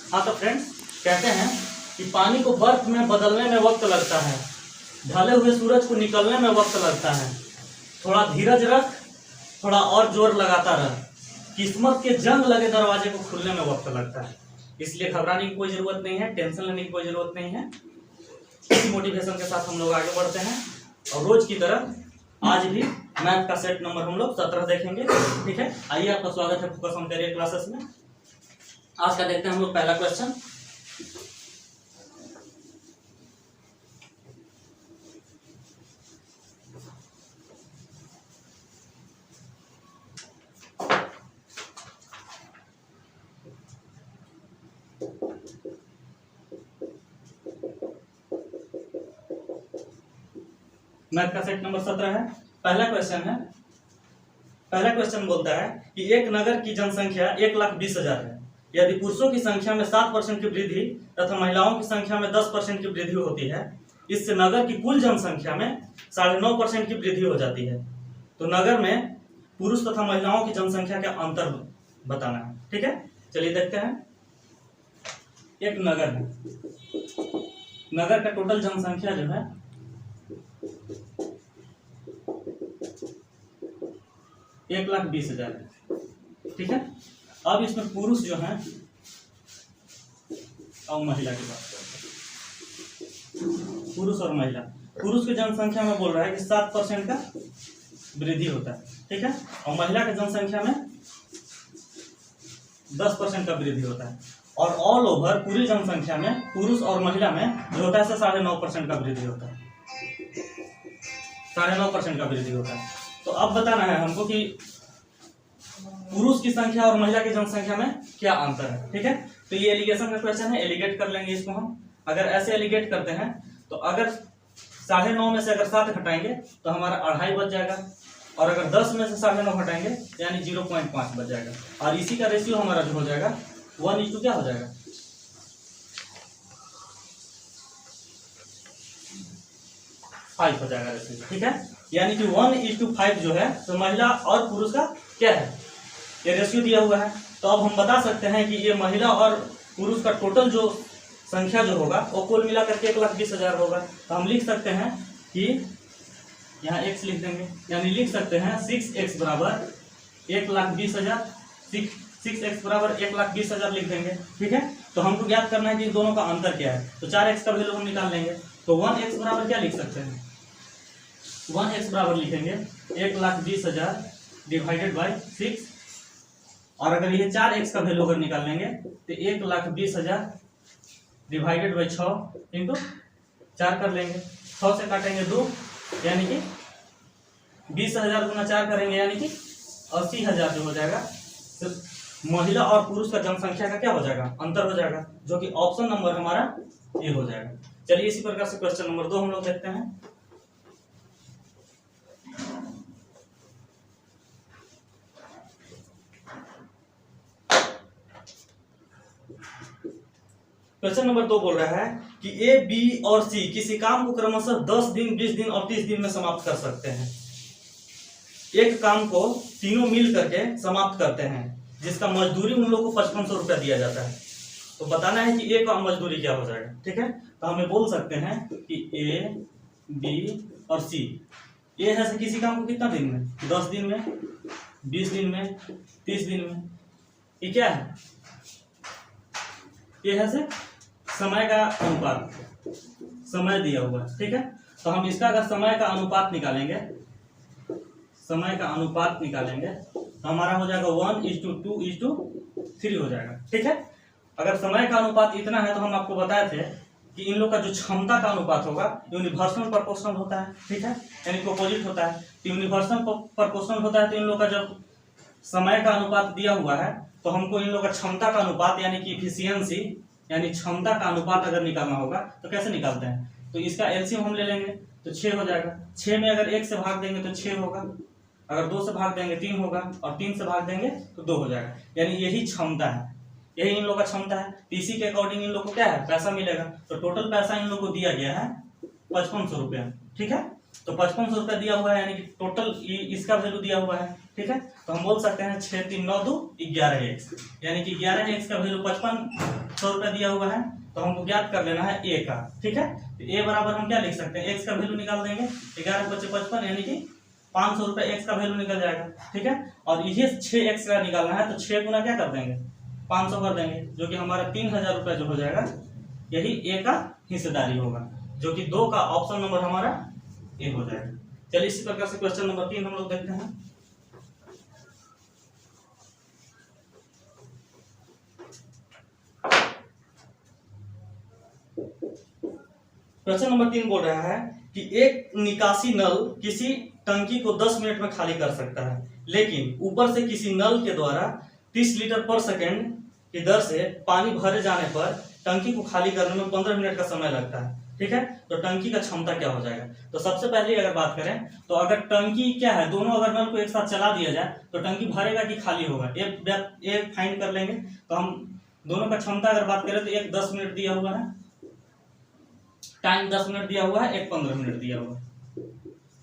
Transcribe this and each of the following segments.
हाँ तो फ्रेंड्स, कहते हैं कि पानी को बर्फ में बदलने में वक्त लगता है, ढले हुए सूरज को निकलने में वक्त लगता है। थोड़ा धीरज रख, थोड़ा और जोर लगाता रह, किस्मत के जंग लगे दरवाजे को खुलने में वक्त लगता है। इसलिए घबराने की कोई जरूरत नहीं है, टेंशन लेने की कोई जरूरत नहीं है। इसी मोटिवेशन के साथ हम लोग आगे बढ़ते हैं और रोज की तरह आज भी मैथ का सेट नंबर हम लोग 17 देखेंगे। ठीक है, आइए, आपका स्वागत है फोकस ऑन करियर क्लासेस में। आज का देखते हैं हम लोग पहला क्वेश्चन। मैथ का सेट नंबर 17 है। पहला क्वेश्चन है, पहला क्वेश्चन बोलता है कि एक नगर की जनसंख्या 1,20,000 है। यदि पुरुषों की संख्या में 7% की वृद्धि तथा महिलाओं की संख्या में 10% की वृद्धि होती है, इससे नगर की कुल जनसंख्या में 9.5% की वृद्धि हो जाती है। तो नगर में पुरुष तथा महिलाओं की जनसंख्या का अंतर बताना है। ठीक है, चलिए देखते हैं। एक नगर है, नगर का टोटल जनसंख्या जो है 1,20,000 है। ठीक है, अब इसमें पुरुष जो है और महिला की बात करते हैं। पुरुष और महिला, पुरुष की जनसंख्या में बोल रहा है कि 7% का वृद्धि होता है। ठीक है, और महिला की जनसंख्या में 10% का वृद्धि होता है। और ऑल ओवर पूरी जनसंख्या में पुरुष और महिला में जो होता है 9.5% का वृद्धि होता है। 9.5% का वृद्धि होता है। तो अब बताना है हमको कि पुरुष की संख्या और महिला की जनसंख्या में क्या अंतर है। ठीक है, तो ये एलिगेशन का क्वेश्चन है, एलिगेट कर लेंगे इसको हम। अगर ऐसे एलिगेट करते हैं तो अगर 9.5 में से अगर 7 घटाएंगे तो हमारा 2.5 बच जाएगा, और अगर 10 में से 9.5 घटाएंगे यानी 0.5 बच जाएगा। और इसी का रेशियो हमारा जो हो जाएगा 1:2 क्या हो जाएगा, 5 हो जाएगा रेशियो। ठीक है, यानी कि 1:5 जो है तो महिला और पुरुष का क्या है, ये रेशियो दिया हुआ है। तो अब हम बता सकते हैं कि ये महिला और पुरुष का टोटल जो संख्या जो होगा वो कुल मिला करके 1,20,000 होगा। तो हम लिख सकते हैं कि यहाँ x लिख देंगे, यानी लिख सकते हैं 6x बराबर 1,20,000, 6x बराबर 1,20,000 लिख देंगे। ठीक है, तो हमको ज्ञात करना है कि दोनों का अंतर क्या है। तो 4x का वैल्यू हम निकाल लेंगे। तो 1x बराबर क्या लिख सकते हैं, 1x बराबर लिखेंगे 1,20,000 डिवाइडेड बाई 6, और अगर ये 4x का वैल्यू अगर निकाल लेंगे तो 1,20,000 डिवाइडेड बाई 6 इंटू 4 कर लेंगे। 6 से काटेंगे 2, यानी कि 20,000 गुना 4 करेंगे यानी कि 80,000 जो हो जाएगा। तो महिला और पुरुष का जनसंख्या का क्या हो जाएगा, अंतर हो जाएगा, जो कि ऑप्शन नंबर हमारा ये हो जाएगा। चलिए इसी प्रकार से क्वेश्चन नंबर 2 हम लोग देखते हैं। क्वेश्चन नंबर 2 बोल रहा है कि ए, बी और सी किसी काम को क्रमशः 10 दिन, 20 दिन और 30 दिन में समाप्त कर सकते हैं। एक काम को तीनों मिल करके समाप्त करते हैं, जिसका मजदूरी उन लोगों को 5500 रुपया दिया जाता है। तो बताना है कि ए का मजदूरी क्या हो जाएगा। ठीक है, तो हमें बोल सकते हैं कि ए, बी और सी, ए है से किसी काम को कितना दिन में, 10 दिन में, 20 दिन में, 30 दिन में। ये क्या है, ये है से समय का अनुपात, समय दिया हुआ है। ठीक है, तो हम इसका अगर समय का अनुपात निकालेंगे, समय का अनुपात निकालेंगे तो हमारा हो जाएगा 1:2:3 हो जाएगा। ठीक है, अगर समय का अनुपात इतना है तो हम आपको बताए थे कि इन लोग का जो क्षमता का अनुपात होगा यूनिवर्सल प्रोपोर्शनल होता है। ठीक है, यानी अपोजिट होता है। तो यूनिवर्सल प्रोपोर्शनल होता है, तो इन लोग का जब समय का अनुपात दिया हुआ है तो हमको इन लोग का क्षमता का अनुपात यानी कि इफिशियंसी यानी क्षमता का अनुपात अगर निकालना होगा तो कैसे निकालते हैं, तो इसका एलसीएम हम ले लेंगे तो 6 हो जाएगा। 6 में अगर 1 से भाग देंगे तो 6 होगा, अगर 2 से भाग देंगे 3 होगा, और 3 से भाग देंगे तो 2 हो जाएगा। यानी यही क्षमता है, यही इन लोग का क्षमता है। इसी के अकॉर्डिंग इन लोग को क्या है, पैसा मिलेगा। तो टोटल पैसा इन लोग को दिया गया है 5500 रुपया। ठीक है, तो 5500 रुपया दिया हुआ है, यानी कि टोटल इसका वैल्यू दिया हुआ है। ठीक है, तो हम बोल सकते हैं 6 3 9 2 11x, यानी कि 11x का वैल्यू 5500 रुपया दिया हुआ है, तो हमको ज्ञात कर लेना है ए का। ठीक है, तो ए बराबर हम क्या लिख सकते हैं, एक्स का वैल्यू निकाल देंगे, 11 × 55 यानी कि 500 रुपये एक्स का वैल्यू निकल जाएगा। ठीक है, और ये 6x का निकालना है, तो 6 गुना क्या कर देंगे 500 कर देंगे, जो कि हमारा 3000 रुपये जो हो जाएगा, यही ए का हिस्सेदारी होगा, जो कि 2 का ऑप्शन नंबर हमारा ए हो जाएगा। चलिए इसी प्रकार से क्वेश्चन नंबर 3 हम लोग देखते हैं। क्वेश्चन नंबर 3 बोल रहा है कि एक निकासी नल किसी टंकी को 10 मिनट में खाली कर सकता है, लेकिन ऊपर से किसी नल के द्वारा 30 लीटर पर सेकंड की दर से पानी भरे जाने पर टंकी को खाली करने में 15 मिनट का समय लगता है। ठीक है, तो टंकी का क्षमता क्या हो जाएगा। तो सबसे पहले अगर बात करें तो अगर टंकी क्या है, दोनों अगर नल को एक साथ चला दिया जाए तो टंकी भरेगा कि खाली होगा, एक फाइंड कर लेंगे। तो हम दोनों का क्षमता अगर बात करें तो एक 10 मिनट दिया हुआ है, टाइम 10 मिनट दिया हुआ है, एक 15 मिनट दिया हुआ है।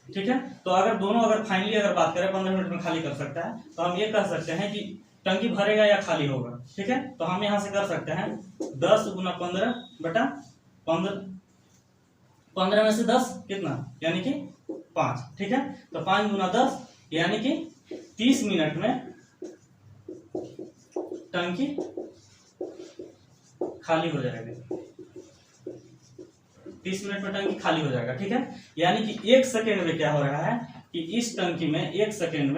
ठीक है, तो अगर दोनों अगर फाइनली अगर बात करें 15 मिनट में खाली कर सकता है, तो हम ये कह सकते हैं कि टंकी भरेगा या खाली होगा। ठीक है, तो हम यहाँ से कर सकते हैं 10 × 15 बटा 15 में से 10 कितना, यानी कि 5। ठीक है, तो 5 × 10 यानी कि 30 मिनट में टंकी खाली हो जाएगी, 30 मिनट में टंकी खाली हो जाएगा। ठीक है, यानी कि 1 सेकेंड में क्या हो रहा है कि इस टंकी में 1 सेकेंड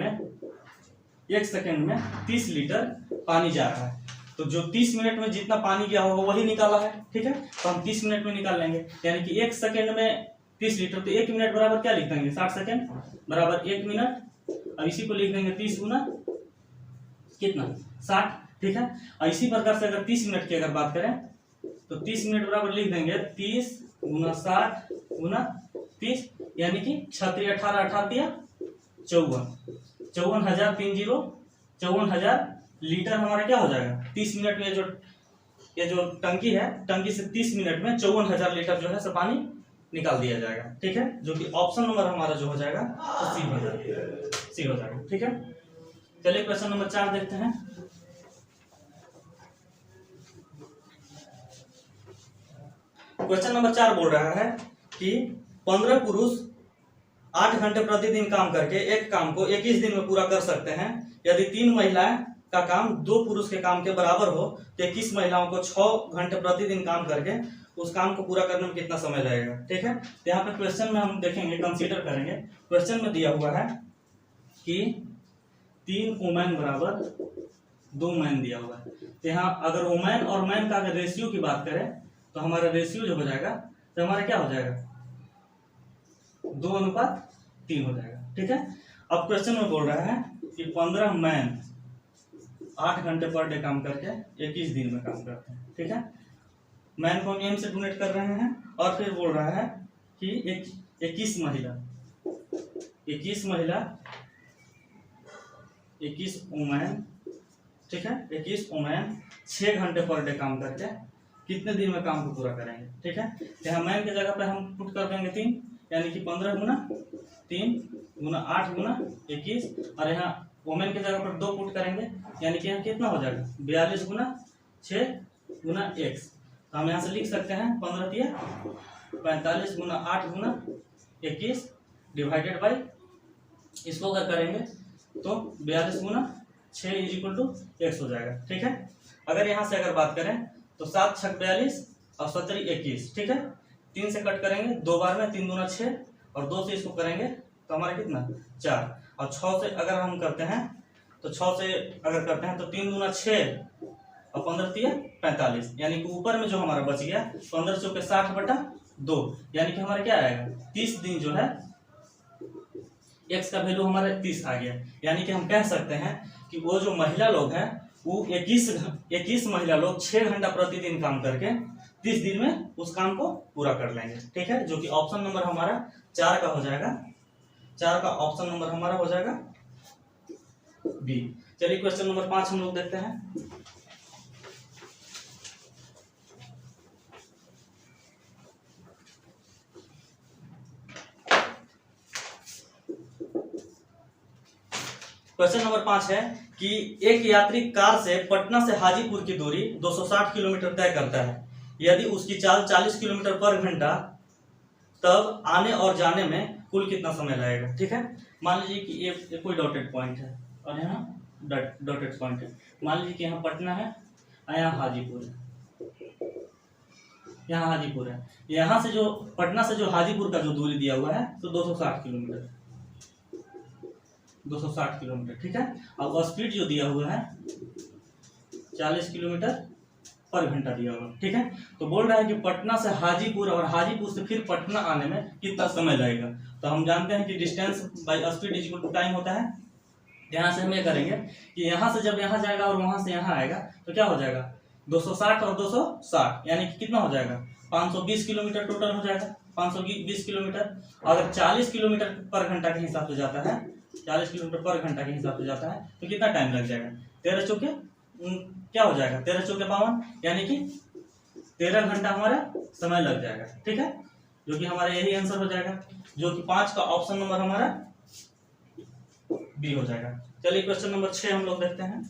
में 30 लीटर पानी जा रहा है। तो जो 30 मिनट में जितना पानी गया होगा वही निकाला है। ठीक है, तो हम 30 मिनट में निकाल लेंगे, यानी कि 1 सेकेंड में 30 लीटर, तो 1 मिनट बराबर क्या लिख देंगे 60 सेकेंड बराबर 1 मिनट। अब इसी को लिख देंगे 30 गुना कितना 60। ठीक है, और इसी प्रकार से अगर 30 मिनट की अगर बात करें तो 30 मिनट बराबर लिख देंगे 30 गुना 60 गुना 30, यानी कि 36 18 18 दिया 54,000 लीटर हमारा क्या हो जाएगा 30 मिनट में। ये जो टंकी है, टंकी से 30 मिनट में 54,000 लीटर जो है सब पानी निकाल दिया जाएगा। ठीक है, जो कि ऑप्शन नंबर हमारा जो हो जाएगा तो सी हो जाएगा। ठीक है, चलिए क्वेश्चन नंबर 4 देखते हैं। क्वेश्चन नंबर 4 बोल रहा है कि 15 पुरुष 8 घंटे प्रतिदिन काम करके एक काम को 21 दिन में पूरा कर सकते हैं। यदि 3 महिलाएं का काम 2 पुरुष के काम के बराबर हो तो 21 महिलाओं को 6 घंटे प्रतिदिन काम करके उस काम को पूरा करने में कितना समय लगेगा। ठीक है, तो यहाँ पे क्वेश्चन में हम देखेंगे, कंसीडर करेंगे। क्वेश्चन में दिया हुआ है कि 3 वुमेन बराबर 2 मैन दिया हुआ है। तो यहाँ अगर वुमेन और मैन का अगर रेशियो की बात करें तो हमारा रेशियो जो हो जाएगा तो हमारा क्या हो जाएगा 2:3 हो जाएगा। ठीक है, अब क्वेश्चन में बोल रहा है कि 15 मैन 8 घंटे पर डे काम करके 21 दिन में काम करते हैं। ठीक है, मैन को हम एम से डोनेट कर रहे हैं, और फिर बोल रहा है कि 21 वुमेन, ठीक है, 21 वुमेन 6 घंटे पर डे काम करके कितने दिन में काम को पूरा करेंगे। ठीक है, यहाँ मैन की जगह पे हम पुट कर देंगे 3, यानी कि 15 गुना 3 गुना 8 गुना 21, और यहाँ वुमेन की जगह पर 2 पुट करेंगे, यानी कि यहाँ कितना हो जाएगा 42 गुना 6 गुना x। तो हम यहाँ से लिख सकते हैं 15 × 45 गुना 8 गुना 21 डिवाइडेड बाई, इसको अगर करेंगे तो 42 गुना 6 = x हो जाएगा। ठीक है, अगर यहाँ से अगर बात करें तो 7 × 6 42 और 17 21। ठीक है, 3 से कट करेंगे 2 बार में, 3 दूना 6 और 2 से इसको करेंगे तो हमारा कितना 4, और 6 से अगर हम करते हैं तो 6 से अगर करते हैं तो 3 दूना 6 और 15 × 45, यानी कि ऊपर में जो हमारा बच गया 15 × 60/2, यानी कि हमारा क्या आएगा 30 दिन जो है x का वैल्यू हमारा 30 आ गया। यानी कि हम कह सकते हैं कि वो जो महिला लोग हैं वो 21 महिला लोग 6 घंटा प्रतिदिन काम करके 30 दिन में उस काम को पूरा कर लेंगे। ठीक है, जो कि ऑप्शन नंबर हमारा 4 का हो जाएगा, 4 का ऑप्शन नंबर हमारा हो जाएगा बी। चलिए क्वेश्चन नंबर 5 हम लोग देखते हैं। क्वेश्चन नंबर 5 है कि एक यात्री कार से पटना से हाजीपुर की दूरी 260 किलोमीटर तय करता है। यदि उसकी चाल 40 किलोमीटर पर घंटा, तब आने और जाने में कुल कितना समय लगेगा। ठीक है, मान लीजिए कि ये कोई डॉटेड पॉइंट है और यहाँ डॉटेड पॉइंट है। मान लीजिए कि यहाँ पटना है और यहाँ हाजीपुर है, यहाँ हाजीपुर है। यहाँ से जो पटना से जो हाजीपुर का जो दूरी दिया हुआ है तो 260 किलोमीटर, 260 किलोमीटर। ठीक है, अब स्पीड जो दिया हुआ है 40 किलोमीटर पर घंटा दिया हुआ। ठीक है, तो बोल रहा है कि पटना से हाजीपुर और हाजीपुर से फिर पटना आने में कितना समय लगेगा। तो हम जानते हैं कि distance by speed is equal to time होता है। यहाँ से हम ये करेंगे कि यहाँ से जब यहाँ जाएगा और वहां से यहाँ आएगा तो क्या हो जाएगा, 260 और 260 यानी कि कितना हो जाएगा, 520 किलोमीटर टोटल हो जाएगा। 520 किलोमीटर अगर 40 किलोमीटर पर घंटा के हिसाब से जाता है, 40 किलोमीटर पर घंटा के हिसाब से जाता है तो कितना टाइम लग जाएगा, 13 चौके क्या हो जाएगा, 13 चौके 52 यानी कि 13 घंटा हमारा समय लग जाएगा। ठीक है, जो कि हमारा यही आंसर हो जाएगा, जो कि 5 का ऑप्शन नंबर हमारा बी हो जाएगा। चलिए क्वेश्चन नंबर 6 हम लोग देखते हैं।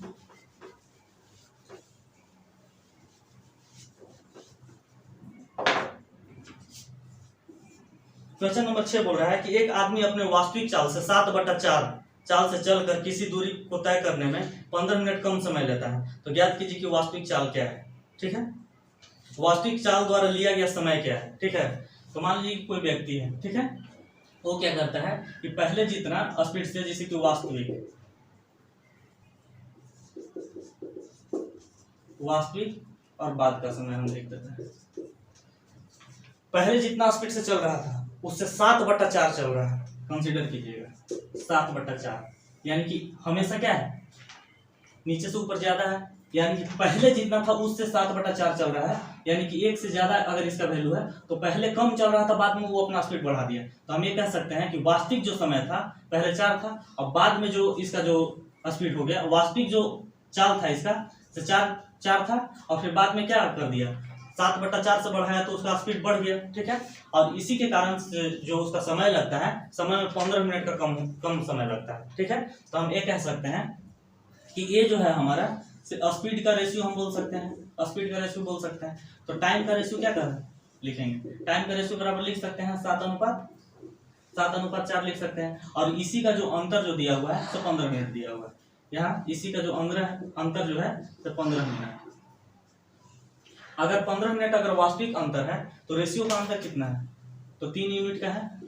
क्वेश्चन नंबर 6 बोल रहा है कि एक आदमी अपने वास्तविक चाल से 7/4 चाल से चलकर किसी दूरी को तय करने में 15 मिनट कम समय लेता है। तो ज्ञात कीजिए कि वास्तविक चाल क्या है। ठीक है, वास्तविक चाल द्वारा लिया गया समय क्या है। ठीक है, तो मान लीजिए कोई व्यक्ति है, ठीक है, वो क्या करता है कि पहले जितना स्पीड से, जैसे कि वास्तविक और बाद का समय हम लिख देते हैं। पहले जितना स्पीड से चल रहा था उससे 7/4 चल रहा है, कंसीडर कीजिएगा 7/4, यानी कि हमेशा क्या है, नीचे से ऊपर ज्यादा है, यानी कि पहले जितना था उससे 7/4 चल रहा है, यानी कि 1 से ज्यादा अगर इसका वैल्यू है तो पहले कम चल रहा था, बाद में वो अपना स्पीड बढ़ा दिया। तो हम ये कह सकते हैं कि वास्तविक जो समय था पहले 4 था और बाद में जो इसका जो स्पीड हो गया, वास्तविक जो चाल था इसका से 4 था और फिर बाद में क्या कर दिया, 7/4 से बढ़ाया तो उसका स्पीड बढ़ गया। ठीक है, और इसी के कारण से जो उसका समय लगता है, समय में 15 मिनट का कम समय लगता है। ठीक है, तो हम ये कह सकते हैं कि ये जो है हमारा स्पीड का रेशियो हम बोल सकते हैं, स्पीड का रेशियो बोल सकते हैं। तो टाइम का रेशियो क्या कर लिखेंगे, टाइम का रेशियो बराबर लिख सकते हैं 7/4 लिख सकते हैं। और इसी का जो अंतर जो दिया हुआ है तो 15 मिनट दिया हुआ है, यहाँ इसी का जो अंतर जो है तो 15 मिनट। अगर 15 मिनट अगर वास्तविक अंतर है तो रेशियो का अंतर कितना है, तो 3 यूनिट का है,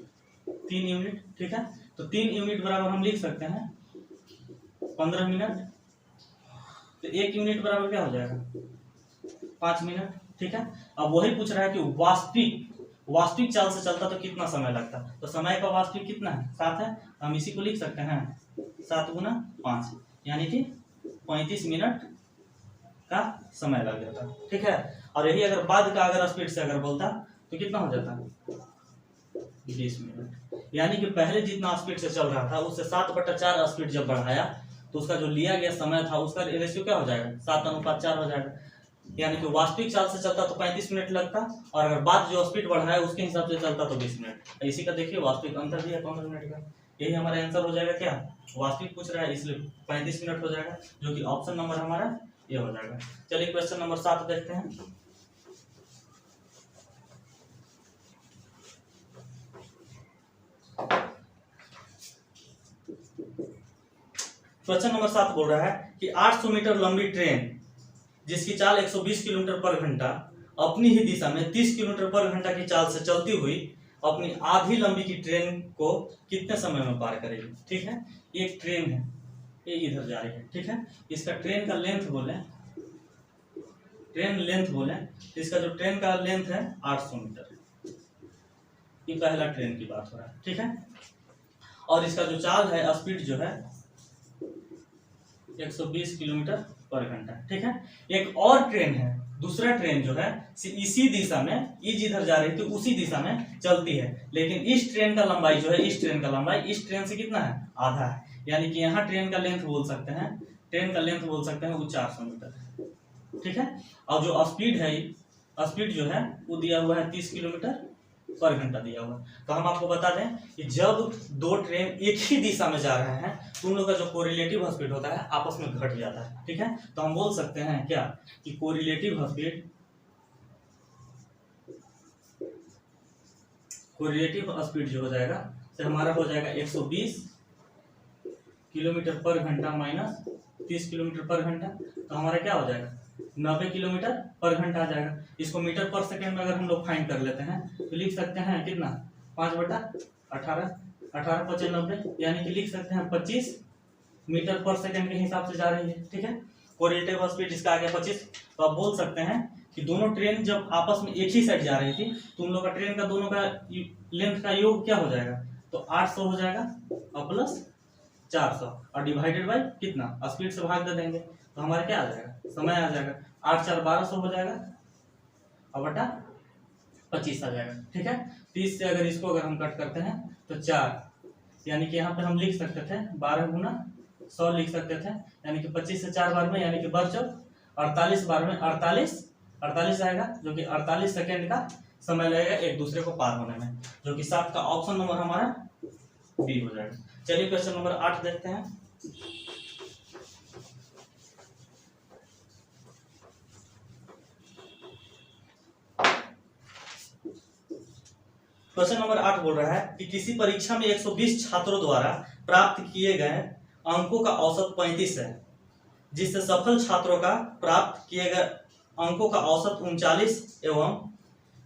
3 यूनिट। ठीक है, तो 3 यूनिट बराबर हम लिख सकते हैं 15 मिनट, तो 1 यूनिट बराबर क्या हो जाएगा, 5 मिनट। ठीक है, अब वही पूछ रहा है कि वास्तविक चाल से चलता तो कितना समय लगता, तो समय का वास्तविक कितना है, 7 है, हम इसी को लिख सकते हैं 7 × 5 यानी कि 35 मिनट का समय लग जाता। ठीक है, और यही अगर बाद का अगर स्पीड से अगर बोलता तो कितना हो जाता, 20 मिनट। यानी कि पहले जितना स्पीड से चल रहा था उससे 7/4 स्पीड जब बढ़ाया तो उसका जो लिया गया समय था उसका रेशियो क्या हो जाएगा, 7:4 हो जाएगा। यानी कि वास्तविक चाल से चलता तो 35 मिनट लगता और अगर बाद जो स्पीड बढ़ाया उसके हिसाब से चलता तो 20 मिनट। इसी का देखिए वास्तविक अंतर दिया 15 मिनट का, यही हमारा आंसर हो जाएगा। क्या वास्तविक पूछ रहा है इसलिए 35 मिनट हो जाएगा, जो कि ऑप्शन नंबर हमारा ये हो जाएगा। चलिए क्वेश्चन नंबर 7 देखते हैं। क्वेश्चन नंबर 7 बोल रहा है कि 800 मीटर लंबी ट्रेन जिसकी चाल 120 किलोमीटर पर घंटा अपनी ही दिशा में 30 किलोमीटर पर घंटा की चाल से चलती हुई अपनी आधी लंबी की ट्रेन को कितने समय में पार करेगी। ठीक है, एक ट्रेन है, ये इधर जा रही है। ठीक है, इसका ट्रेन का लेंथ बोले, ट्रेन लेंथ बोले, इसका जो ट्रेन का लेंथ है 800 मीटर, ये पहला ट्रेन की बात हो रहा है। ठीक है, और इसका जो चाल है स्पीड जो है 120 किलोमीटर पर घंटा। ठीक है, एक और ट्रेन है, दूसरा ट्रेन जो है इसी दिशा में, ये जिधर जा रही थी उसी दिशा में चलती है, लेकिन इस ट्रेन का लंबाई जो है, इस ट्रेन का लंबाई इस ट्रेन से कितना है, आधा है। यानी कि यहाँ ट्रेन का लेंथ बोल सकते हैं, ट्रेन का लेंथ बोल सकते हैं वो 400 मीटर है। ठीक है, और जो स्पीड है, स्पीड जो है वो दिया हुआ है 30 किलोमीटर पर घंटा दिया हुआ है। तो हम आपको बता दें कि जब दो ट्रेन एक ही दिशा में जा रहे हैं तो उन लोगों का जो कोरिलेटिव स्पीड होता है आपस में घट जाता है, ठीक है। तो हम बोल सकते हैं क्या कि कोरिलेटिव स्पीड जो हो जाएगा तो हमारा हो जाएगा 120 किलोमीटर पर घंटा माइनस 30 किलोमीटर पर घंटा, तो हमारा क्या हो जाएगा 90 किलोमीटर पर घंटा आ जाएगा। इसको मीटर पर सेकंड में अगर हम लोग फाइंड कर लेते हैं तो लिख सकते हैं कितना 5/18 18 5 90, यानी कि लिख सकते हैं 25 मीटर पर सेकंड के हिसाब से जा रही है, ठीक है। कोरिलेटिव स्पीड इसका आ गया 25। तो आप बोल सकते हैं कि दोनों ट्रेन जब आपस में एक ही साइड जा रही थी तो उन लोग का ट्रेन का दोनों का लेंथ का योग क्या हो जाएगा, तो 800 हो जाएगा और प्लस 400 और डिवाइडेड बाय कितना स्पीड से भाग दे देंगे तो हमारा क्या आ जाएगा, समय आ जाएगा 8 4 1200 हो जाएगा और बटा 25 आ जाएगा, ठीक है। 30 से अगर इसको अगर हम कट करते हैं तो 4, यानी कि यहाँ पे हम लिख सकते थे 12 गुना 100 लिख सकते थे, यानी कि 25 से 4 बार में यानी कि बच 48 बार में 48 आएगा, जो कि 48 सेकेंड का समय लगेगा एक दूसरे को पार होने में, जो कि 7 का ऑप्शन नंबर हमारा बी हो जाएगा। चलिए क्वेश्चन नंबर 8 देखते हैं। क्वेश्चन नंबर 8 बोल रहा है कि किसी परीक्षा में 120 छात्रों द्वारा प्राप्त किए गए अंकों का औसत 35 है, जिससे सफल छात्रों का प्राप्त किए गए अंकों का औसत 39 एवं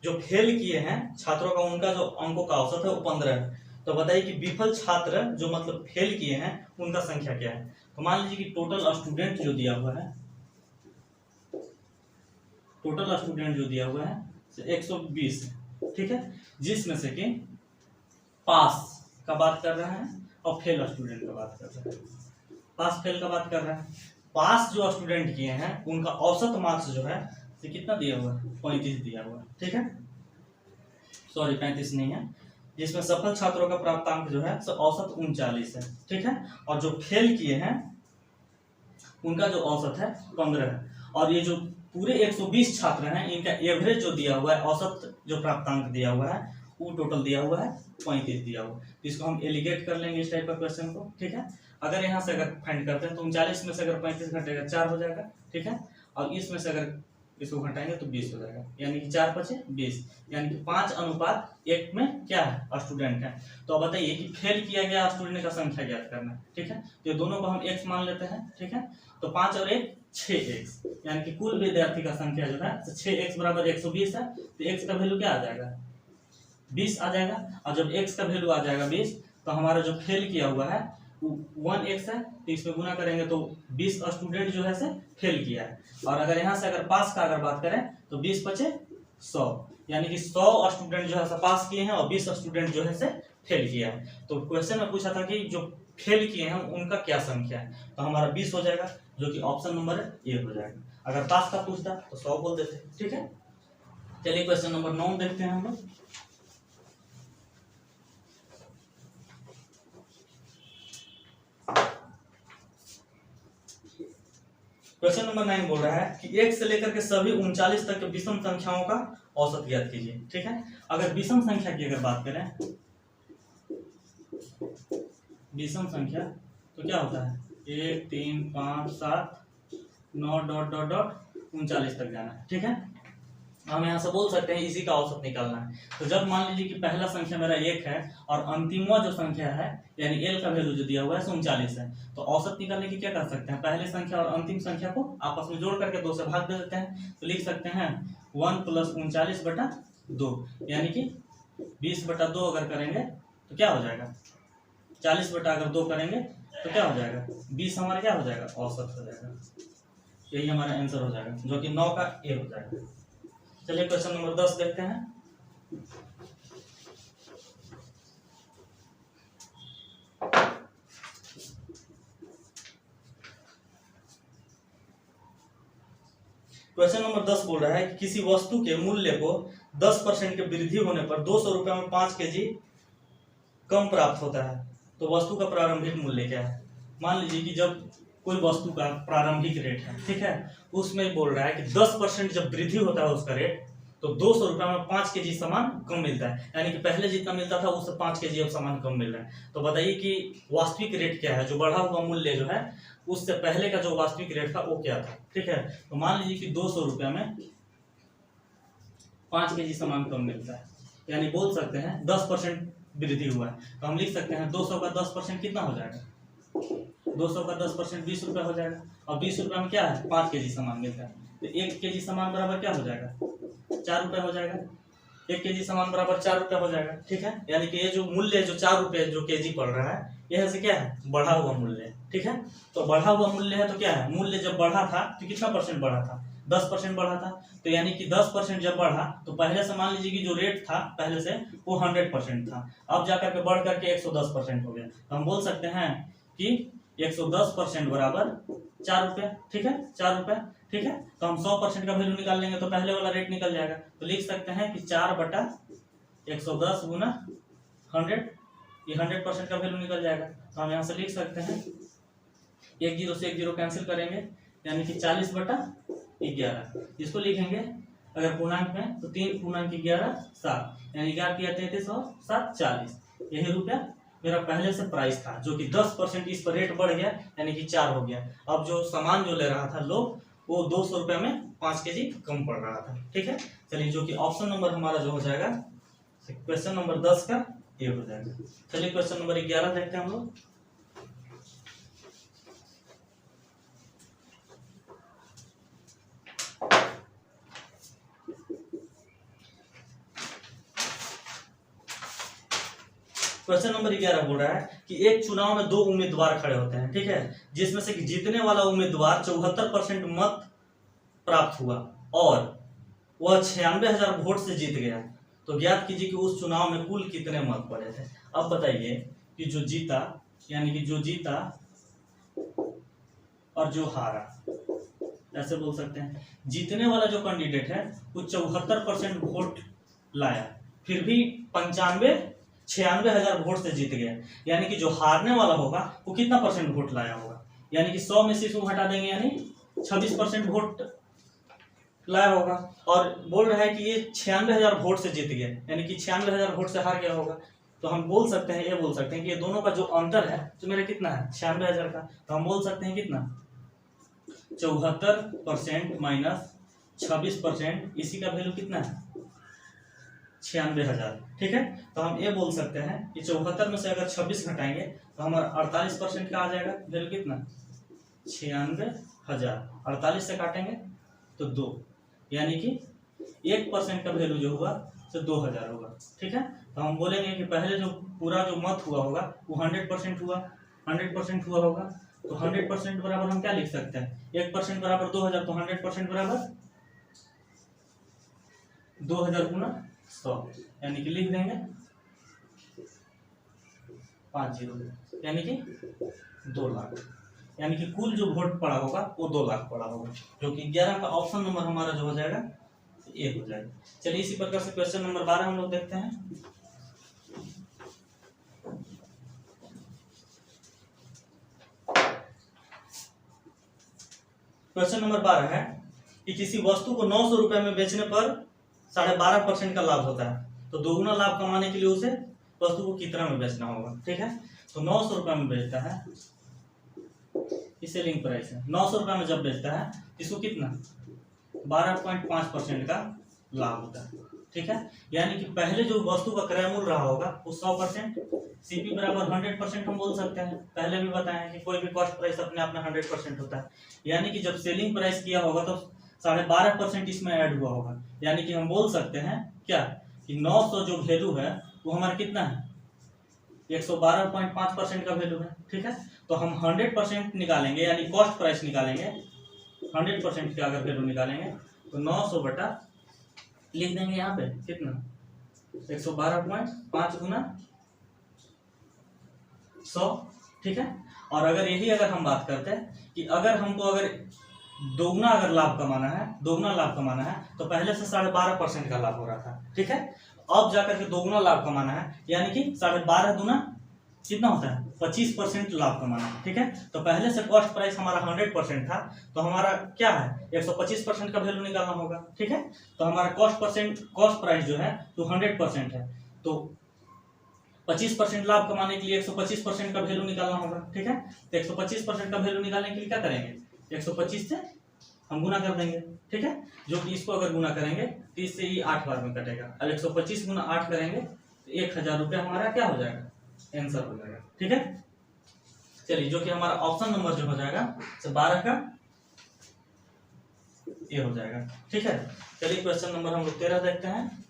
जो फेल किए हैं छात्रों का उनका जो अंकों का औसत है वो 15 है। तो बताइए कि विफल छात्र जो मतलब फेल किए हैं उनका संख्या क्या है। तो मान लीजिए कि टोटल स्टूडेंट जो दिया हुआ है 120 है, ठीक है, जिसमें से कि पास का बात कर रहे हैं और फेल स्टूडेंट का बात कर रहे हैं। पास फेल का बात कर रहे हैं। पास जो स्टूडेंट किए हैं उनका औसत मार्क्स जो है तो कितना दिया हुआ है 35 दिया हुआ है, ठीक है, सॉरी 35 नहीं है, जिसमें सफल छात्रों का प्राप्तांक जो है औसत 39 है, ठीक है, और जो फेल किए हैं उनका जो औसत है 15 है, और ये जो पूरे 120 छात्र हैं इनका एवरेज जो दिया हुआ है औसत जो प्राप्तांक दिया हुआ है वो टोटल दिया हुआ है 35 दिया हुआ है। तो इसको हम एलिगेट कर लेंगे इस टाइप का क्वेश्चन को, ठीक है। अगर यहाँ से अगर फाइंड करते हैं तो 39 में से अगर 35 घटेगा 4 हो जाएगा, ठीक है, और इसमें से अगर इसको घटाएंगे तो 20 हो जाएगा, यानी कि 4 5 20, यानी कि 5:1 में क्या है स्टूडेंट है। तो अब बताइए कि फेल किया गया स्टूडेंट का संख्या ज्ञात करना है, ठीक है। तो दोनों को हम x मान लेते हैं, ठीक है, तो 5 और 1 6x, यानी कि कुल विद्यार्थी का संख्या जो है 6x बराबर 120 है, तो x का वैल्यू क्या आ जाएगा 20 आ जाएगा, और जब x का वैल्यू आ जाएगा 20 तो हमारा जो फेल किया हुआ है 1x है, तो इसमें गुना करेंगे तो 20 स्टूडेंट जो है से फेल किया है, और अगर यहाँ से अगर पास का अगर बात करें तो 20 5 100, यानी कि 100 स्टूडेंट जो है से पास किए हैं और 20 स्टूडेंट जो है से फेल किया है। तो क्वेश्चन में पूछा था कि जो फेल किए हैं उनका क्या संख्या है, तो हमारा 20 हो जाएगा, जो कि ऑप्शन नंबर ए हो जाएगा। अगर पास का पूछता तो 100 बोल देते, ठीक है। चलिए क्वेश्चन नंबर 9 देखते हैं हम लोग। क्वेश्चन नंबर 9 बोल रहा है कि 1 से लेकर के सभी 39 तक के विषम संख्याओं का औसत ज्ञात कीजिए, ठीक है। अगर विषम संख्या की अगर बात करें, विषम संख्या तो क्या होता है 1 3 5 7 9 ... 39 तक जाना है, ठीक है। हम यहाँ से बोल सकते हैं इसी का औसत निकालना है। तो जब मान लीजिए कि पहला संख्या मेरा 1 है और अंतिमवा जो संख्या है यानी l का वैल्यू जो दिया हुआ है 39 है, तो औसत निकालने की क्या कर सकते हैं, पहले संख्या और अंतिम संख्या को आपस में जोड़ करके 2 से भाग दे देते हैं। तो लिख सकते हैं 1 + 39/2, यानी कि 20/2 अगर करेंगे तो क्या हो जाएगा 40/2 करेंगे तो क्या हो जाएगा 20 हमारा क्या हो जाएगा औसत हो जाएगा। यही हमारा आंसर हो जाएगा, जो कि 9 का ए हो जाएगा। चलिए क्वेश्चन नंबर 10 देखते हैं। क्वेश्चन नंबर 10 बोल रहा है कि किसी वस्तु के मूल्य को 10% की वृद्धि होने पर 200 रुपये में 5 kg कम प्राप्त होता है, तो वस्तु का प्रारंभिक मूल्य क्या है। मान लीजिए कि जब कोई वस्तु का प्रारंभिक रेट है, ठीक है, उसमें बोल रहा है कि 10% जब वृद्धि होता है उसका रेट, तो 200 रुपये में 5 kg सामान कम मिलता है, यानी कि पहले जितना मिलता था उससे 5 kg अब सामान कम मिल रहा है। तो बताइए कि वास्तविक रेट क्या है, जो बढ़ा हुआ मूल्य जो है उससे पहले का जो वास्तविक रेट था वो क्या था। ठीक है, तो मान लीजिए कि 200 रुपये में 5 kg सामान कम मिलता है, यानी बोल सकते हैं 10% वृद्धि हुआ है। तो हम लिख सकते हैं 200 का 10% कितना हो जाएगा, 200 का 10% 20 रुपये हो जाएगा। और 20 रुपये में क्या है, 5 kg सामान मिलता है, तो 1 kg सामान बराबर क्या हो जाएगा, 4 रुपये हो जाएगा। 1 kg सामान बराबर 4 रुपये हो जाएगा। ठीक है, यानी कि ये जो मूल्य जो 4 रुपये जो kg पड़ रहा है यह से क्या है, बढ़ा हुआ मूल्य। ठीक है, तो बढ़ा हुआ मूल्य है तो क्या है, मूल्य जब बढ़ा था तो कितना परसेंट बढ़ा था, 10% बढ़ा था। तो यानी कि 10% जब बढ़ा तो पहले से मान लीजिए कि जो रेट था पहले से वो 100% था, अब जाकर के बढ़ करके 110% हो गया। तो हम बोल सकते हैं कि 110% बराबर 4 रुपये। ठीक है, 4 रुपये। ठीक है, तो हम 100% का वैल्यू निकाल लेंगे तो पहले वाला रेट निकल जाएगा। तो लिख सकते हैं कि 4/110 गुना 100, ये 100% का वैल्यू निकल जाएगा। तो हम यहाँ से लिख सकते हैं 1 0 से 1 0 कैंसिल करेंगे, यानी कि 40/11। इसको लिखेंगे अगर पूर्णांक में तो 3 पूर्णांक 11 7, यानी 11 किया 33 और 7 40। यही रुपया मेरा पहले से प्राइस था, जो कि 10% इस पर रेट बढ़ गया यानी कि 4 हो गया। अब जो सामान जो ले रहा था लोग वो 200 रुपये में 5 kg कम पड़ रहा था। ठीक है, चलिए जो कि ऑप्शन नंबर हमारा जो हो जाएगा क्वेश्चन नंबर 10 का ये हो जाएगा। चलिए क्वेश्चन नंबर 11 देखते हैं हम लोग। क्वेश्चन नंबर 11 बोल रहा है कि एक चुनाव में 2 उम्मीदवार खड़े होते हैं। ठीक है, जिसमें से कि जीतने वाला उम्मीदवार 74% मत प्राप्त हुआ और वह 96,000 वोट से जीत गया। तो ज्ञात कीजिए कि उस चुनाव में कुल कितने मत पड़े थे। अब बताइए कि जो जीता, यानी कि जो जीता और जो हारा, ऐसे बोल सकते हैं। जीतने वाला जो कैंडिडेट है वो 74% वोट लाया, फिर भी 96,000 वोट से जीत गया। यानी कि जो हारने वाला होगा वो कितना परसेंट वोट लाया होगा, यानी कि 100 में से इसको हटा देंगे, यानी 26% वोट लाया होगा। और बोल रहा है कि ये 96,000 वोट से जीत गया, यानी कि 96,000 वोट से हार गया होगा। तो हम बोल सकते हैं, ये बोल सकते हैं कि ये दोनों का जो अंतर है तो मेरा कितना है, 96,000 का। तो हम बोल सकते हैं कितना, 74% माइनस 26%, इसी का वैल्यू कितना है, 96,000। ठीक है, तो हम ये बोल सकते हैं कि 74 में से अगर 26 घटाएंगे तो हमारा 48% का आ जाएगा वैल्यू कितना, 96,000। 48 से काटेंगे तो 2, यानी कि 1% का वैल्यू जो हुआ तो 2,000 होगा। ठीक है, तो हम बोलेंगे कि पहले जो पूरा जो मत हुआ होगा वो 100% हुआ, 100% हुआ होगा। तो 100% बराबर हम क्या लिख सकते हैं, 1% बराबर 2,000, तो 100% बराबर 2,000 गुना 100, यानी कि लिख देंगे 50, यानी कि 2 लाख। यानी कि कुल जो वोट पड़ा होगा वो 2 लाख पड़ा होगा, जो कि 11 का ऑप्शन नंबर हमारा जो हो जाएगा ये हो जाएगा। चलिए इसी प्रकार से क्वेश्चन नंबर 12 हम लोग देखते हैं। क्वेश्चन नंबर 12 है कि किसी वस्तु को 900 रुपए में बेचने पर 12.5% का लाभ होता है, तो दोगुना लाभ कमाने के लिए उसे वस्तु को कितना में बेचना होगा। ठीक है, तो 900 रुपए में बेचता है, सेलिंग प्राइस है 900 रुपए में जब बेचता है इसको कितना 12.5% का लाभ होता है। ठीक है, यानी कि पहले जो वस्तु का क्रय मूल्य रहा होगा वो 100%, सीपी बराबर 100% हम बोल सकते हैं। पहले भी बताया कि कोई भी कॉस्ट प्राइस अपने आप में 100% होता है, यानी कि जब सेलिंग प्राइस किया होगा तो 12.5% इसमें ऐड हुआ होगा। यानी कि हम बोल सकते हैं क्या कि 900 जो वैल्यू है वो हमारा कितना है, 112.5% का वैल्यू है। ठीक है, तो हम 100% निकालेंगे, यानी कॉस्ट प्राइस निकालेंगे, 100% का अगर वैल्यू निकालेंगे तो 900 बटा लिख देंगे यहाँ पे कितना 112.5 गुना 100। ठीक है, और अगर यही अगर हम बात करते हैं कि अगर हमको अगर दोगुना अगर लाभ कमाना है, दोगुना लाभ कमाना है तो पहले से 12.5% का लाभ हो रहा था। ठीक है, अब जाकर के दोगुना लाभ कमाना है, यानी कि 12.5 दूना कितना होता है 25% लाभ कमाना है, ठीक है। तो पहले से कॉस्ट प्राइस हमारा 100% था, तो हमारा क्या है 125% का वैल्यू निकालना होगा, ठीक है। तो हमारा कॉस्ट प्राइस जो है तो 100% है, तो 25% लाभ कमाने के लिए 125% का वैल्यू निकालना होगा, ठीक है। तो 125% का वैल्यू निकालने के लिए क्या करेंगे 125 से हम गुना कर देंगे, ठीक है। जो कि इसको अगर गुना करेंगे तो इससे ये 8 बार में कटेगा। अब 125 गुना 8 करेंगे तो 1000 रुपये हमारा क्या हो जाएगा आंसर हो जाएगा, ठीक है। चलिए जो कि हमारा ऑप्शन नंबर जो हो जाएगा 12 का ये हो जाएगा, ठीक है। चलिए क्वेश्चन नंबर हम लोग 13 देखते हैं।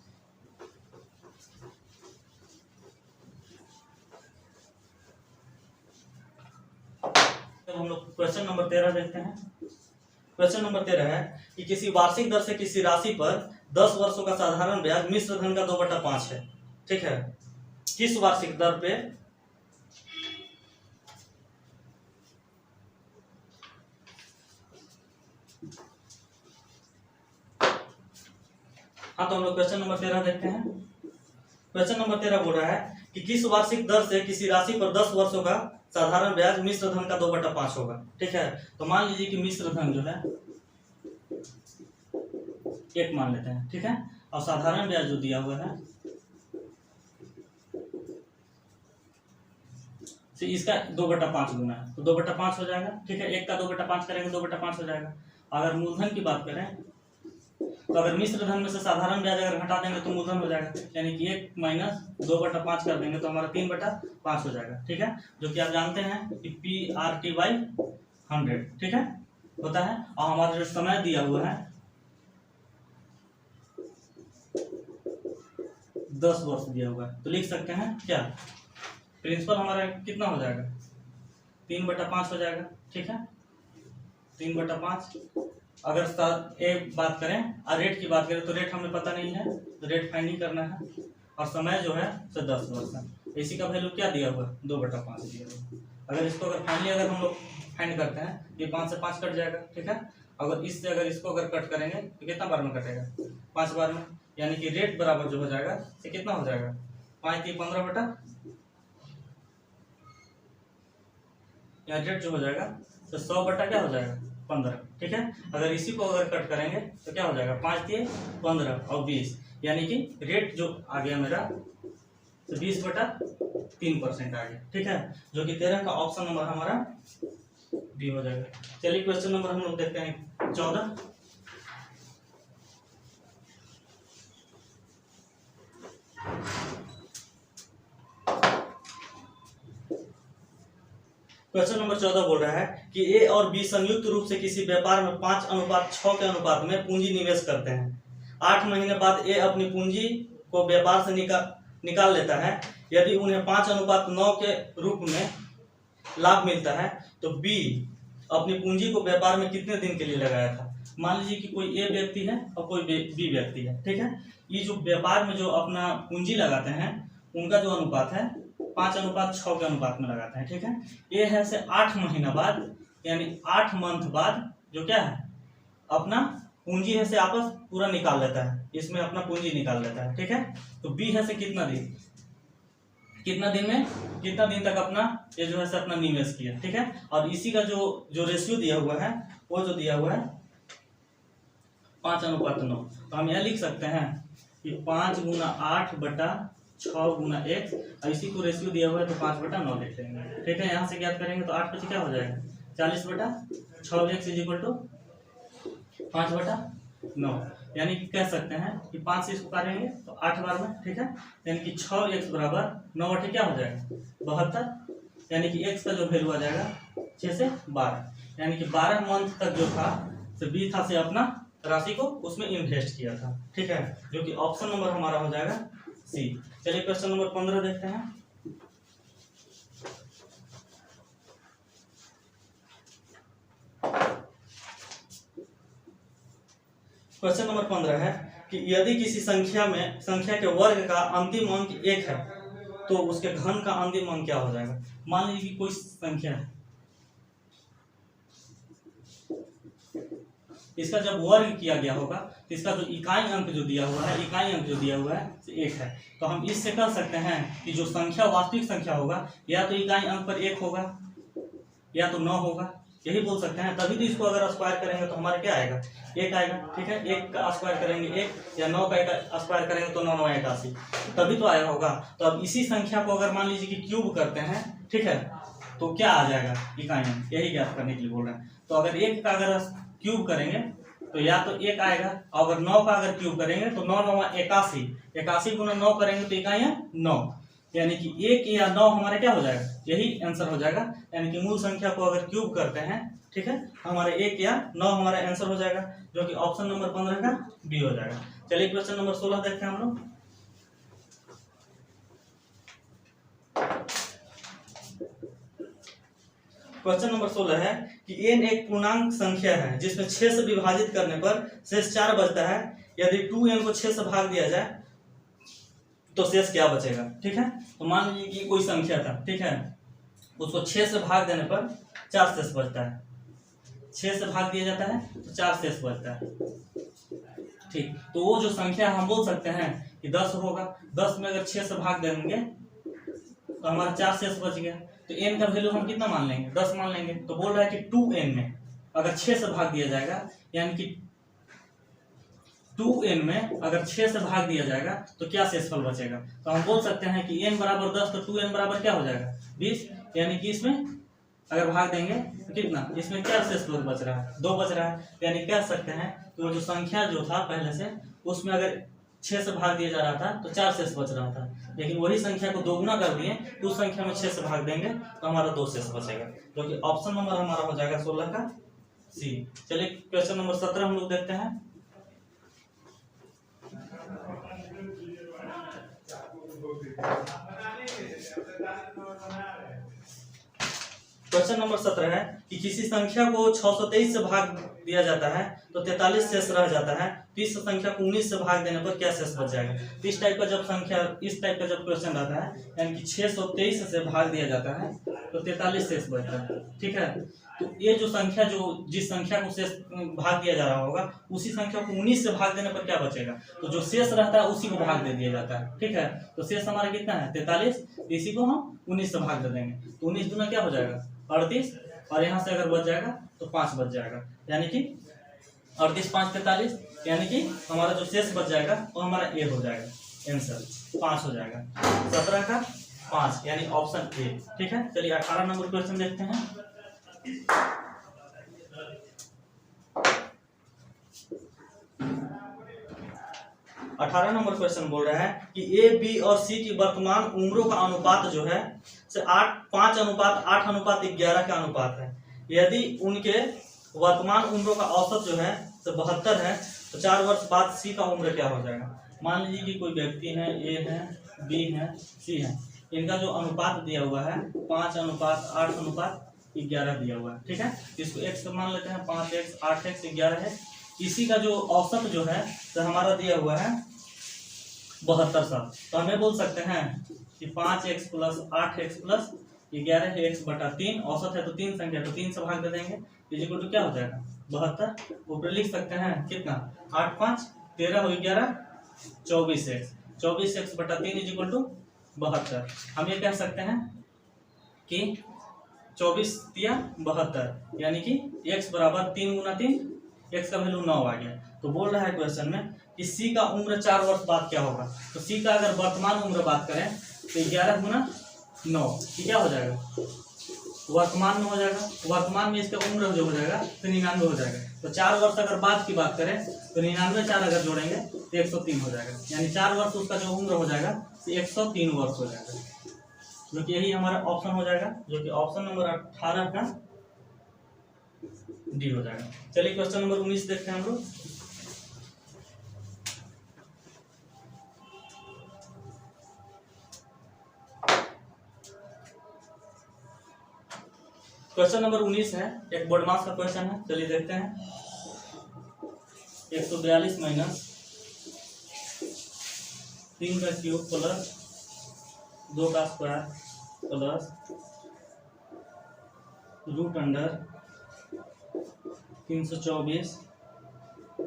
हम लोग क्वेश्चन नंबर 13 देखते हैं। क्वेश्चन नंबर 13 है कि किसी वार्षिक दर से किसी राशि पर 10 वर्षों का साधारण ब्याज मिश्र धन का 2/5 है, ठीक है। किस वार्षिक दर पे हाँ, तो हम लोग क्वेश्चन नंबर 13 देखते हैं। क्वेश्चन नंबर 13 बोल रहा है कि किस वार्षिक दर से किसी राशि पर 10 वर्षों का साधारण ब्याज मिश्र धन का 2/5 होगा, ठीक है। तो मान लीजिए कि मिश्र धन जो है 1 मान लेते हैं, ठीक है। और साधारण ब्याज जो दिया हुआ है तो इसका 2/5 गुना है, तो 2/5 हो जाएगा, ठीक है। 1 का 2/5 करेंगे 2/5 हो जाएगा। अगर मूलधन की बात करें तो अगर मिश्र धन में से साधारण ब्याज अगर घटा देंगे तो मूलधन हो जाएगा, यानी कि 1 माइनस 2/5 कर देंगे तो हमारा 3/5 हो जाएगा, ठीक है। जो कि आप जानते हैं कि PRT/100, ठीक है, होता है। और हमारा जो समय दिया हुआ है 10 वर्ष दिया हुआ है, तो लिख सकते हैं क्या प्रिंसिपल हमारा कितना हो जाएगा 3/5 हो जाएगा, ठीक है। 3/5। अगर एक बात करें और रेट की बात करें तो रेट हमें पता नहीं है, तो रेट फाइंड ही करना है। और समय जो है तो 10 वर्ष है। इसी का वैल्यू क्या दिया हुआ 2/5 दिया हुआ। अगर इसको अगर फाइनली अगर हम लोग फाइंड करते हैं ये 5 से 5 कट जाएगा, ठीक है। अगर इससे अगर इसको अगर कट करेंगे तो कितना बार में कटेगा 5 बार में, यानी कि रेट बराबर जो हो जाएगा तो कितना हो जाएगा 5 × 15 या रेट जो हो जाएगा तो 100 क्या हो जाएगा 15, ठीक है। अगर इसी को अगर कट करेंगे तो क्या हो जाएगा 5 × 15 और 20, यानी कि रेट जो आ गया मेरा तो 20/3% आ गया, ठीक है। जो कि 13 का ऑप्शन नंबर हमारा बी हो जाएगा। चलिए क्वेश्चन नंबर हम लोग देखते हैं 14। क्वेश्चन नंबर 14 बोल रहा है कि ए और बी संयुक्त रूप से किसी व्यापार में 5:6 के अनुपात में पूंजी निवेश करते हैं। 8 महीने बाद ए अपनी पूंजी को व्यापार से निकाल लेता है। यदि उन्हें 5:9 के रूप में लाभ मिलता है तो बी अपनी पूंजी को व्यापार में कितने दिन के लिए लगाया था। मान लीजिए कि कोई ए व्यक्ति है और कोई बी व्यक्ति है, ठीक है। ये जो व्यापार में जो अपना पूंजी लगाते हैं उनका जो अनुपात है 5:6 के अनुपात में लगाते हैं, ठीक है। ये है से 8 महीना बाद यानी 8 मंथ बाद जो क्या है अपना पूंजी है से आपस पूरा निकाल लेता है, इसमें अपना पूंजी निकाल लेता है, ठीक है। तो बी है से कितना दिन तक अपना ये जो है से अपना निवेश किया, ठीक है। और इसी का जो रेशियो दिया हुआ है वो जो दिया हुआ है 5:9। तो हम यह लिख सकते हैं कि 5 × 8/6 × x, और इसी को रेशियो दिया हुआ है तो 5/9 लिख लेंगे, ठीक है। यहाँ से ज्ञात करेंगे तो 8 पे क्या हो जाएगा 40/6x = 5/9, यानी कि कह सकते हैं कि 5 से इसको काटेंगे तो 8 बार में, ठीक है। यानी कि 6x = 9 क्या हो जाएगा 72, यानी कि x का जो वैल्यू आ जाएगा 6 से 12, यानी कि 12 मंथ तक जो था तो बी था से अपना राशि को उसमें इन्वेस्ट किया था, ठीक है। जो कि ऑप्शन नंबर हमारा हो जाएगा सी। चलिए क्वेश्चन नंबर 15 देखते हैं। क्वेश्चन नंबर 15 है कि यदि किसी संख्या के वर्ग का अंतिम अंक 1 है तो उसके घन का अंतिम अंक क्या हो जाएगा। मान लीजिए कि कोई संख्या है इसका जब वर्ग किया गया होगा तो इसका जो इकाई अंक जो दिया हुआ है, इकाई अंक जो दिया हुआ है 1 है। तो हम इससे कह सकते हैं कि जो संख्या वास्तविक संख्या होगा या तो इकाई अंक पर 1 होगा या तो 9 होगा, यही बोल सकते हैं। तभी तो इसको अगर स्क्वायर करेंगे तो हमारा क्या आएगा, 1 आएगा। ठीक है, 1 का स्क्वायर करेंगे 1 या 9 का स्क्वायर करेंगे तो 9 9 81, तभी तो आया होगा। तो अब इसी संख्या को अगर मान लीजिए कि क्यूब करते हैं, ठीक है, तो क्या आ जाएगा, इकाई अंक, यही ज्ञात करने के लिए बोल रहे हैं। तो अगर 1 का अगर क्यूब करेंगे तो या तो 1 आएगा, अगर 9 का अगर क्यूब करेंगे तो 9 9 81, 81 गुना 9 करेंगे तो इकाई अंक 9, यानी कि 1 या 9 हमारा क्या हो जाएगा, यही आंसर हो जाएगा। यानी कि मूल संख्या को अगर क्यूब करते हैं, ठीक है, हमारे 1 या 9 हमारा आंसर हो जाएगा, जो कि ऑप्शन नंबर 15 का बी हो जाएगा। चलिए क्वेश्चन नंबर 16 देखते हैं हम लोग। क्वेश्चन नंबर 16 है कि n एक पूर्णांक संख्या है जिसमें 6 से विभाजित करने पर शेष 4 बचता है। यदि 2n को 6 से भाग दिया जाए तो शेष क्या बचेगा। ठीक है, तो मान लीजिए कि कोई संख्या था, ठीक है, उसको 6 से भाग देने पर 4 शेष बचता है। 6 से भाग दिया जाता है तो 4 शेष बचता है। ठीक, तो वो जो संख्या हम बोल सकते हैं कि 10 होगा। 10 में अगर 6 से भाग देंगे तो हमारा 4 शेष बच गया। तो n का वैल्यू हम कितना मान लेंगे, 10 मान लेंगे। तो बोल रहा है कि 2n में अगर 6 से भाग दिया जाएगा, यानी कि 2n में अगर 6 से भाग दिया जाएगा तो क्या शेषफल बचेगा। तो हम बोल सकते हैं कि n बराबर 10 तो 2n बराबर क्या हो जाएगा, 20। यानी कि इसमें अगर भाग देंगे तो कितना, इसमें क्या शेषफल बच रहा है, 2 बच रहा है। यानी कह सकते हैं कि वो जो संख्या जो था पहले से, उसमें अगर 6 से भाग दिया जा रहा था तो 4 शेष बच रहा था, लेकिन वही संख्या को दोगुना कर दिए तो उस संख्या में 6 से भाग देंगे तो हमारा 2 शेष बचेगा, जो कि ऑप्शन नंबर हमारा हो जाएगा 16 का सी। चलिए क्वेश्चन नंबर 17 हम लोग देखते हैं। क्वेश्चन नंबर 17 है कि किसी संख्या को 623 से भाग दिया जाता है तो 43 शेष रह जाता है। तो इस संख्या को 19 से भाग देने पर क्या शेष बच जाएगा। तो इस टाइप का जब संख्या, इस टाइप का जब क्वेश्चन रहता है, यानी कि 623 से भाग दिया जाता है तो 43 शेष बचता है। ठीक है, तो ये जो संख्या, जो जिस संख्या को शेष भाग दिया जा रहा होगा, उसी संख्या को 19 से भाग देने पर क्या बचेगा। तो जो शेष रहता है उसी को भाग दे दिया जाता है। ठीक है, तो शेष हमारा कितना है, 43। इसी को हम 19 से भाग दे देंगे तो 19 दूना क्या हो जाएगा, 38। और यहाँ से अगर बच जाएगा तो 5 बच जाएगा, यानी कि 38 5 43, यानी कि हमारा जो शेष बच जाएगा वो हमारा ए हो जाएगा, आंसर 5 हो जाएगा। 17 का 5 यानी ऑप्शन ए। ठीक है, चलिए 18 नंबर क्वेश्चन देखते हैं। अठारह नंबर क्वेश्चन बोल रहा है कि ए, बी और सी की वर्तमान उम्रों का अनुपात जो है 5:8:11 का अनुपात है। यदि उनके वर्तमान उम्रों का औसत जो है 72 है तो 4 वर्ष बाद सी का उम्र क्या हो जाएगा। मान लीजिए कि कोई व्यक्ति है, ए है, बी है, सी है, इनका जो अनुपात दिया हुआ है 5:8:11 दिया हुआ है। ठीक है, इसको x मान लेते हैं, 5x 8x 11 है। इसी का जो औसत जो है तो हमारा दिया हुआ है 72 साल। तो हमें बोल सकते हैं कि 5x + 8x + 11x/3 औसत है तो 3 संख्या तो 3 से भाग दे देंगे, इक्वल टू क्या हो जाएगा 72। ऊपर लिख सकते हैं कितना, 8 5 13 और 11 24x, 24x/3 इक्वल टू 72। हम ये कह सकते हैं कि 24 या 72, यानी कि x बराबर 3 × 3, x का वैल्यू 9 आ गया। तो बोल रहा है क्वेश्चन में कि सी का उम्र 4 वर्ष बाद क्या होगा। तो सी का अगर वर्तमान उम्र बात करें तो 11 × 9 क्या हो जाएगा, वर्तमान में हो जाएगा। वर्तमान में इसका उम्र जो हो जाएगा तो 99 हो जाएगा। तो 4 वर्ष अगर बाद की बात करें तो 99 4 अगर जोड़ेंगे तो 103 हो जाएगा, यानी 4 वर्ष उसका जो उम्र हो जाएगा तो 103 वर्ष हो जाएगा, जो कि यही हमारा ऑप्शन हो जाएगा, जो कि ऑप्शन नंबर 18 का डी हो जाएगा। चलिए क्वेश्चन नंबर 19 देखते हैं हम लोग। क्वेश्चन नंबर 19 है, एक बोर्ड मास का क्वेश्चन है। चलिए देखते हैं। 142 माइनस 3 का क्यूब प्लस 2 का square plus √√324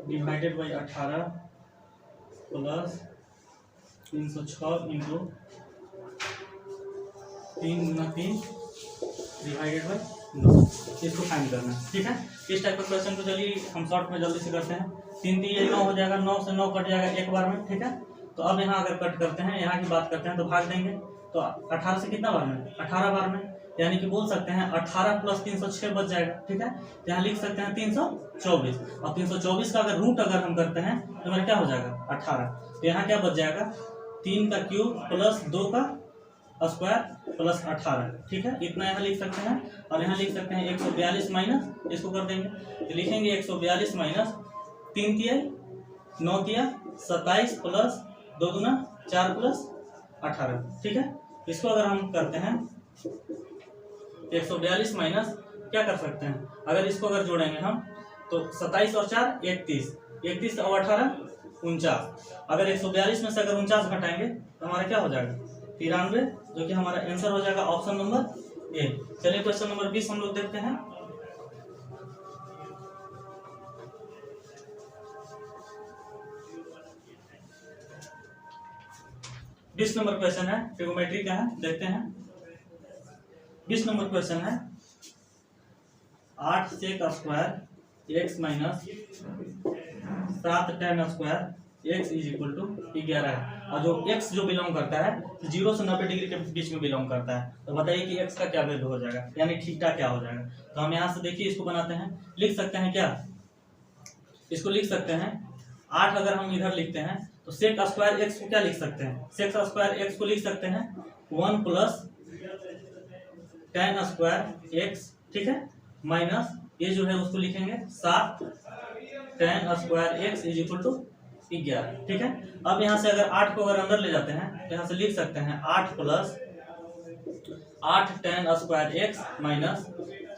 divided by 18 plus 306 into 3 Guna 3 divided by 9, इसको फाइंड करना है। ठीक है, इस टाइप का क्वेश्चन को चलिए हम शॉर्ट में जल्दी से करते हैं। 3 3 9 हो जाएगा, 9 से 9 कट जाएगा एक बार में। ठीक है, तो अब यहाँ अगर कट करते हैं, यहाँ की बात करते हैं तो भाग देंगे, तो 18 से कितना बार में, 18 बार में, यानी कि बोल सकते हैं 18 प्लस 306 बच जाएगा। ठीक है, यहाँ लिख सकते हैं 324, और 324 का अगर रूट अगर हम करते हैं तो मेरा क्या हो जाएगा 18, तो यहाँ क्या बच जाएगा 3 का क्यूब प्लस 2 का स्क्वायर प्लस 18। ठीक है, इतना यहाँ लिख सकते हैं, और यहाँ लिख सकते हैं 142 माइनस, इसको कर देंगे तो लिखेंगे 142 माइनस 3 तिया 9 तिया 27 प्लस 2 दूना 4 प्लस 18। ठीक है, इसको अगर हम करते हैं 142 माइनस क्या कर सकते हैं, अगर इसको अगर जोड़ेंगे हम तो 27 और 4 31, 31 और 18 49। अगर 142 में से अगर 49 घटाएंगे तो हमारा क्या हो जाएगा 93, जो कि हमारा आंसर हो जाएगा ऑप्शन नंबर ए। चलिए क्वेश्चन नंबर 20 हम लोग देखते हैं। बीस नंबर क्वेश्चन है, ट्रिगोमेट्री का है, देखते हैं। 20 नंबर क्वेश्चन है 8 sec square x minus 7 tan square x is equal to 11 है, और जो x जो बिलोंग करता है 0 से 90 डिग्री के बीच में बिलोंग करता है। तो बताइए कि x का क्या वैल्यू हो जाएगा, यानी थीटा क्या हो जाएगा। तो हम यहाँ से देखिए इसको बनाते हैं, लिख सकते हैं क्या, इसको लिख सकते हैं 8 अगर हम इधर लिखते हैं तो सेक स्क्वायर x को क्या लिख सकते हैं, सेक स्क्वायर x को लिख सकते हैं 1 प्लस tan स्क्वायर x। ठीक है, माइनस ये जो है उसको लिखेंगे 7 tan square x is equal to 11। ठीक है, अब यहाँ से अगर 8 को अगर अंदर ले जाते हैं तो यहाँ से लिख सकते हैं 8 plus 8 tan square x minus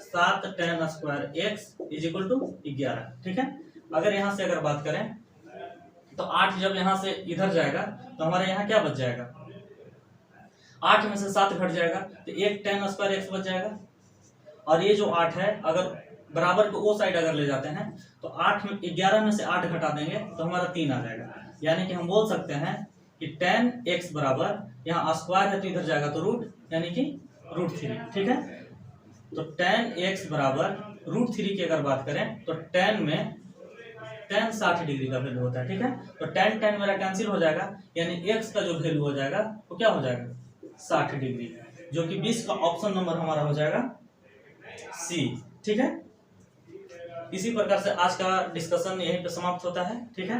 7 tan square x is equal to 11। ठीक है, अगर यहाँ से अगर बात करें तो 8 जब यहाँ से इधर जाएगा तो हमारे यहाँ क्या बच जाएगा, 8 में से 7 घट जाएगा तो 1 tan स्क्वायर x बच जाएगा। और ये जो 8 है अगर बराबर को वो साइड अगर ले जाते हैं तो 8 में 11 में से 8 घटा देंगे तो हमारा 3 आ जाएगा, यानी कि हम बोल सकते हैं कि tan x बराबर, यहाँ स्क्वायर है तो इधर जाएगा तो रूट, यानी कि √3। ठीक है, तो tan x बराबर √3 की अगर बात करें तो tan में tan 60 डिग्री का वैल्यू होता है। ठीक है, तो tan मेरा कैंसिल हो जाएगा, यानी x का जो वैल्यू हो जाएगा वो क्या हो जाएगा 60 डिग्री, जो कि 20 का ऑप्शन नंबर हमारा हो जाएगा सी। ठीक है, इसी प्रकार से आज का डिस्कशन यहीं पे समाप्त होता है। ठीक है,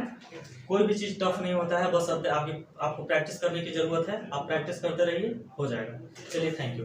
कोई भी चीज टफ नहीं होता है, बस आपको प्रैक्टिस करने की जरूरत है, आप प्रैक्टिस करते रहिए, हो जाएगा। चलिए, थैंक यू।